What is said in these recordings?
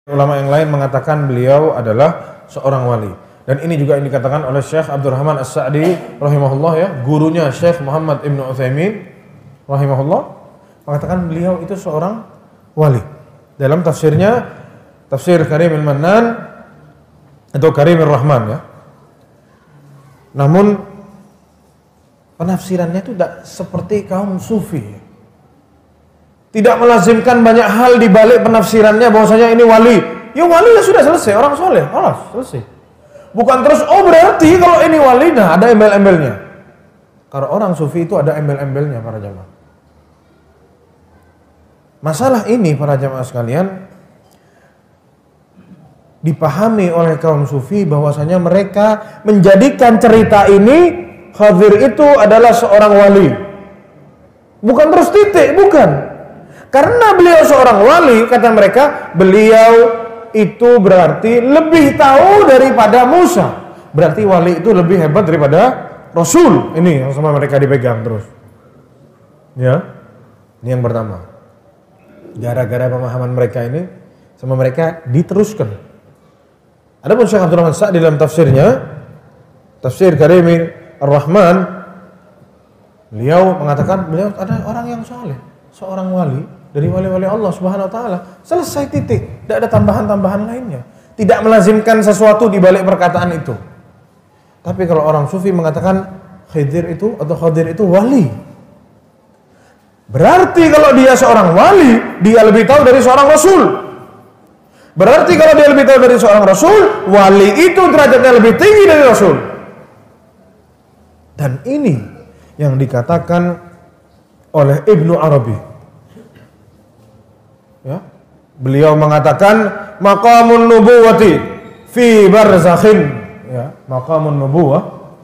Ulama yang lain mengatakan beliau adalah seorang wali. Dan ini juga yang dikatakan oleh Syekh Abdurrahman As-Sa'di rahimahullah, ya, gurunya Syekh Muhammad Ibnu Utsaimin rahimahullah, mengatakan beliau itu seorang wali. Dalam tafsirnya, tafsir Karimul Mannan atau Karimur Rahman, ya. Namun penafsirannya itu tidak seperti kaum sufi. Tidak melazimkan banyak hal di balik penafsirannya bahwasanya ini wali. Ya wali ya sudah selesai, orang soleh, selesai. Bukan terus berarti kalau ini wali, nah ada embel-embelnya. Karena orang sufi itu ada embel-embelnya para jamaah. Masalah ini para jamaah sekalian dipahami oleh kaum sufi bahwasanya mereka menjadikan cerita ini Khadir itu adalah seorang wali. Bukan terus titik, bukan. Karena beliau seorang wali, kata mereka, beliau itu berarti lebih tahu daripada Musa. Berarti wali itu lebih hebat daripada Rasul. Ini yang sama mereka dipegang terus. Ya, ini yang pertama. Gara-gara pemahaman mereka ini, sama mereka diteruskan. Adapun Syekh Abdurrahman As-Sa'di dalam tafsirnya, tafsir Karimur Rahman, beliau mengatakan beliau ada orang yang saleh, seorang wali dari wali-wali Allah Subhanahu wa taala. Selesai, titik. Tidak ada tambahan-tambahan lainnya. Tidak melazimkan sesuatu di balik perkataan itu. Tapi kalau orang sufi mengatakan Khidir itu atau Khadir itu wali, berarti kalau dia seorang wali, dia lebih tahu dari seorang rasul. Berarti kalau dia lebih tahu dari seorang rasul, wali itu derajatnya lebih tinggi dari rasul. Dan ini yang dikatakan oleh Ibnu Arabi. Ya, beliau mengatakan maqamun nubuwati fi barzakhin, ya, maqamun nubuwah,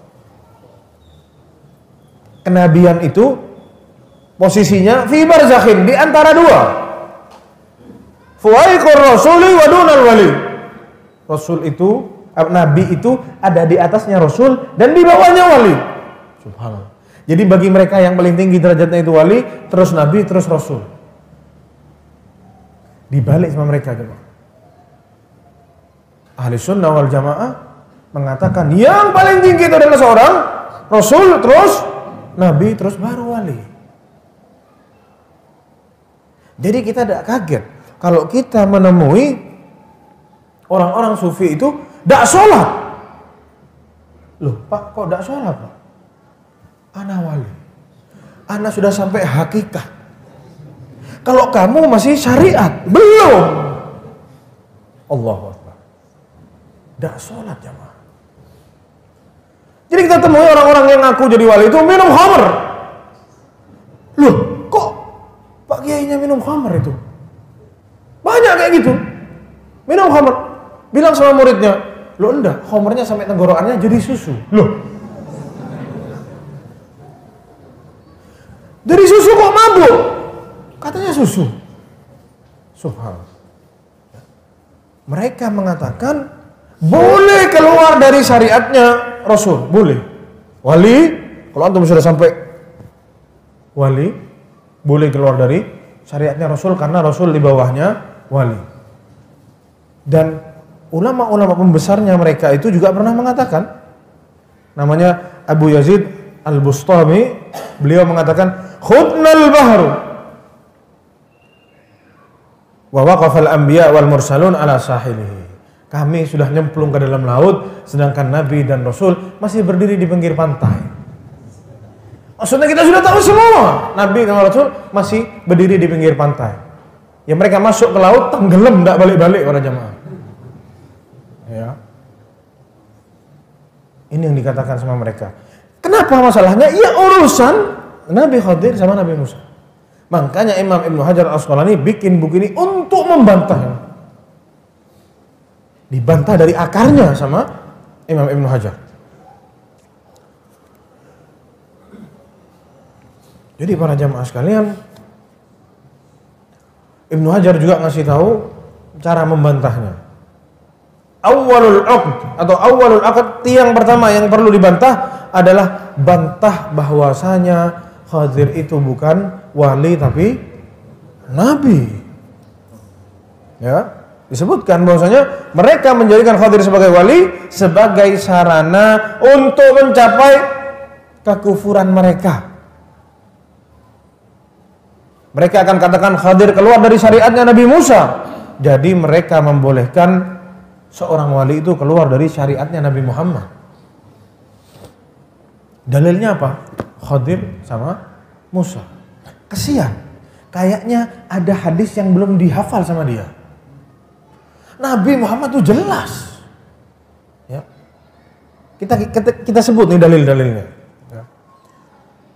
kenabian itu posisinya fi barzakhin, di antara dua, fuwaiqur rasuli wa dunal wali. Rasul itu, nabi itu ada di atasnya rasul dan di bawahnya wali. Subhanallah. Jadi bagi mereka yang paling tinggi derajatnya itu wali, terus nabi, terus rasul. Dibalik sama mereka, jemaah. Ahli sunnah wal jamaah mengatakan yang paling tinggi itu adalah seorang rasul, terus nabi, terus baru wali. Jadi kita tidak kaget kalau kita menemui orang-orang sufi itu tidak sholat. Loh Pak, kok tidak sholat Pak? Ana wali, ana sudah sampai hakikat. Kalau kamu masih syariat, belum. Allahu Akbar. Tidak sholat jamaah. Jadi kita temui orang-orang yang ngaku jadi wali itu minum khamr. Loh, kok Pak Kiainya minum khamr itu? Banyak kayak gitu. Minum khamr. Bilang sama muridnya, loh enggak, khamrnya sampai tenggorokannya jadi susu. Loh, dari susu kok mabuk? Katanya susu. Subhanallah. Mereka mengatakan boleh keluar dari syariatnya Rasul, boleh. Wali, kalau antum sudah sampai wali, boleh keluar dari syariatnya Rasul karena Rasul di bawahnya wali. Dan ulama-ulama pembesarnya mereka itu juga pernah mengatakan, namanya Abu Yazid Al-Bustami, beliau mengatakan khutnal bahru wa waqafal anbiya wal mursalun ala sahilihi. Kami sudah nyemplung ke dalam laut, sedangkan Nabi dan Rasul masih berdiri di pinggir pantai. Maksudnya kita sudah tahu semua, Nabi dan Rasul masih berdiri di pinggir pantai. Ya mereka masuk ke laut, tenggelam, tidak balik-balik para jamaah. Ya. Ini yang dikatakan sama mereka. Kenapa masalahnya? Ya urusan Nabi Khadir sama Nabi Musa. Makanya Imam Ibnu Hajar Al-Asqalani bikin buku ini untuk membantah. Dibantah dari akarnya sama Imam Ibnu Hajar. Jadi para jamaah sekalian, Ibnu Hajar juga ngasih tahu cara membantahnya. Awwalul aqd atau awwalul aqd, tiang pertama yang perlu dibantah adalah bantah bahwasanya Khadir itu bukan wali tapi nabi. Ya. Disebutkan bahwasanya mereka menjadikan Khadir sebagai wali sebagai sarana untuk mencapai kekufuran mereka. Mereka akan katakan Khadir keluar dari syariatnya Nabi Musa. Jadi mereka membolehkan seorang wali itu keluar dari syariatnya Nabi Muhammad. Dalilnya apa? Khadir sama Musa. Kesian. Kayaknya ada hadis yang belum dihafal sama dia. Nabi Muhammad itu jelas. Ya. Kita sebut nih dalil-dalilnya. Ya.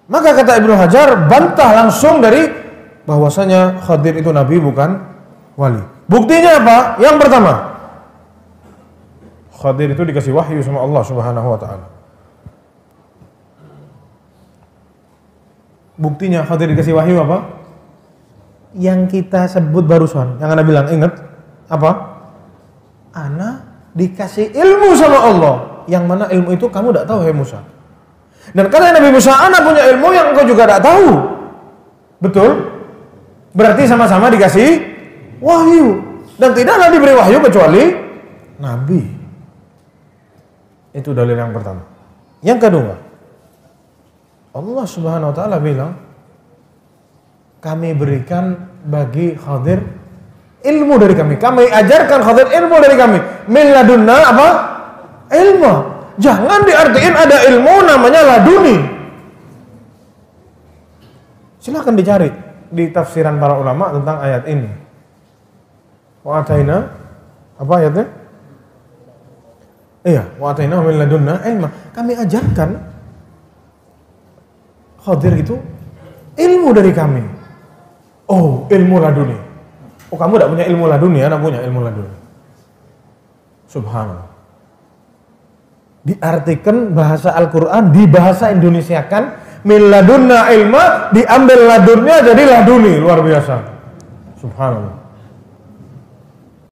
Maka kata Ibnu Hajar bantah langsung dari bahwasanya Khadir itu nabi bukan wali. Buktinya apa? Yang pertama, Khadir itu dikasih wahyu sama Allah Subhanahu wa taala. Buktinya Khadir dikasih wahyu apa? Yang kita sebut barusan, yang Anda bilang, ingat apa? Ana dikasih ilmu sama Allah. Yang mana ilmu itu kamu tidak tahu, hai Musa. Dan karena Nabi Musa, Ana punya ilmu yang engkau juga tidak tahu. Betul? Berarti sama-sama dikasih wahyu. Dan tidaklah diberi wahyu kecuali Nabi. Itu dalil yang pertama. Yang kedua, Allah Subhanahu wa taala bilang, kami berikan bagi Khadir ilmu dari kami. Kami ajarkan Khadir ilmu dari kami. Min ladunna apa? Ilmu. Jangan diartiin ada ilmu namanya laduni. Silakan dicari di tafsiran para ulama tentang ayat ini. Wa ataina apa ayatnya? Iya, wa ataina min ladunna ilma. Kami ajarkan Khadir itu ilmu dari kami. Oh, ilmu laduni. Oh, kamu tidak punya ilmu laduni, anak punya ilmu laduni. Subhanallah. Diartikan bahasa Al-Quran, dibahasa Indonesiakan, min ladunna ilma, diambil ladunnya jadi laduni. Luar biasa. Subhanallah.